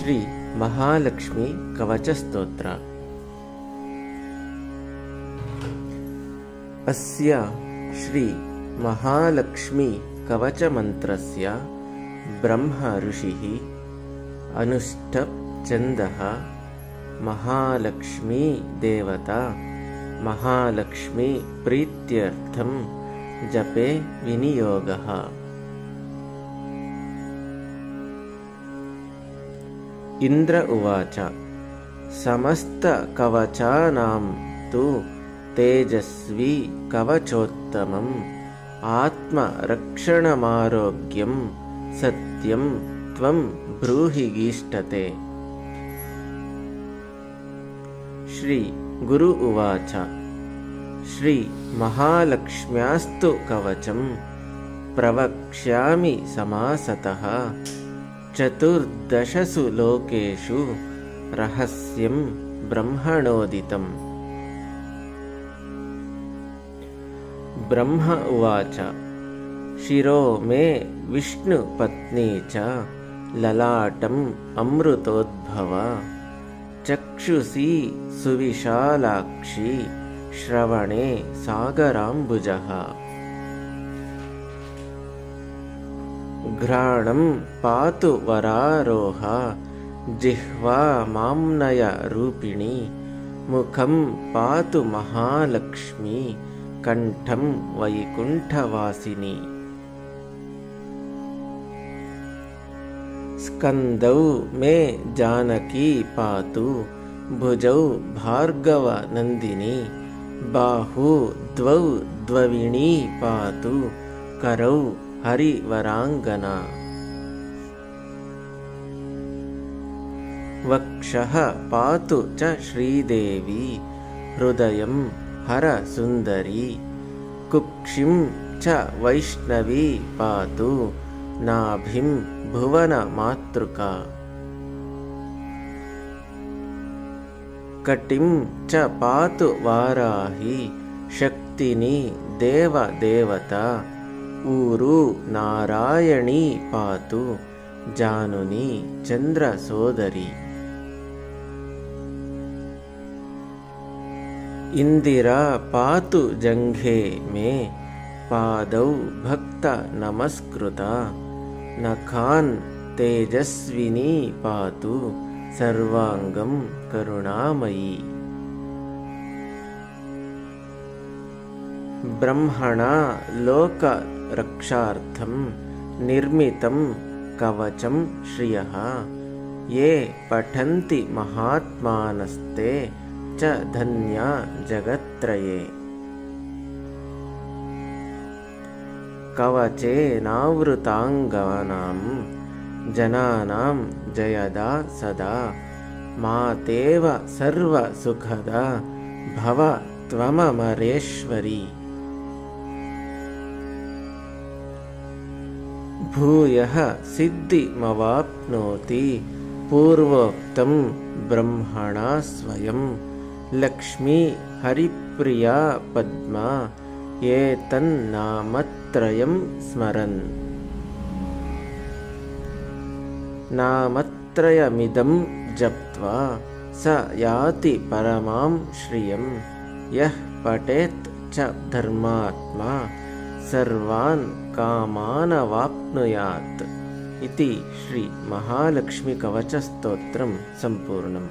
श्री महालक्ष्मी कवचस्तोत्र। अस्य श्री महालक्ष्मी कवचमन्त्रस्य ब्रह्म ऋषिः अनुष्टुप् छन्दः महालक्ष्मी देवता महालक्ष्मी प्रीत्यर्थं जपे विनियोगः। इंद्र उवाच समस्तकवचानां तु तेजस्वी कवचोत्तमम् आत्मरक्षणमारोग्यं सत्यं त्वं ब्रूहि गीष्टते। श्री गुरु उवाच श्री महालक्ष्म्यास्तु कवचं प्रवक्ष्यामि समासतः चतुर्दशसु लोकेषु रहस्यं ब्रह्मणोदितम्। ब्रह्म उवाच शिरो मे विष्णुपत्नी च ललाटम् अमृतोद्भव चक्षुषी सुविशालाक्षी श्रवणे सागराम्बुजः। घ्राणं पातु वरारोहा जिह्वा माम्नय रूपिणी मुखं पातु महालक्ष्मी कंठं वैकुंठवासिनी। स्कंदौ मे जानकी पातु भुजौ भार्गव नंदिनी बाहु द्वौ द्वविणी पातु करौ हरिवरांगना। वक्षः पातु च श्रीदेवी हृदयं हरसुन्दरी कुक्षिं च वैष्णवी पातु नाभिं भुवनमातृका। कटिं च पातु वाराही शक्तिनी देवदेवता ऊरू नारायणी पातु जानुनी चंद्रसोदरी। इंदिरा पातु जंघे मे पादौ भक्त नमस्कृता नखान् तेजस्विनी पातु सर्वांगं करुणामयी। ब्रह्मणा लोकरक्षार्थं निर्मितं कवचं श्रियः ये पठन्ति महात्मानस्ते च धन्या जगत्त्रये। कवचेनावृतांगानां जनानां जयदा सदा मातेव सर्वसुखदा भव त्वममरेश्वरी। भूयः सिद्धिमवाप्नोति पूर्वोक्तं ब्रह्मणा स्वयं लक्ष्मी हरिप्रिया पद्मा एतन्नामत्रयं स्मरन्। नामत्रयमिदं जप्त्वा स याति परमां श्रियं यः पठेत् च धर्मात्मा सर्वान् कामानवाप्नुयात्। इति श्री महालक्ष्मी कवचस्तोत्रं सम्पूर्णम्।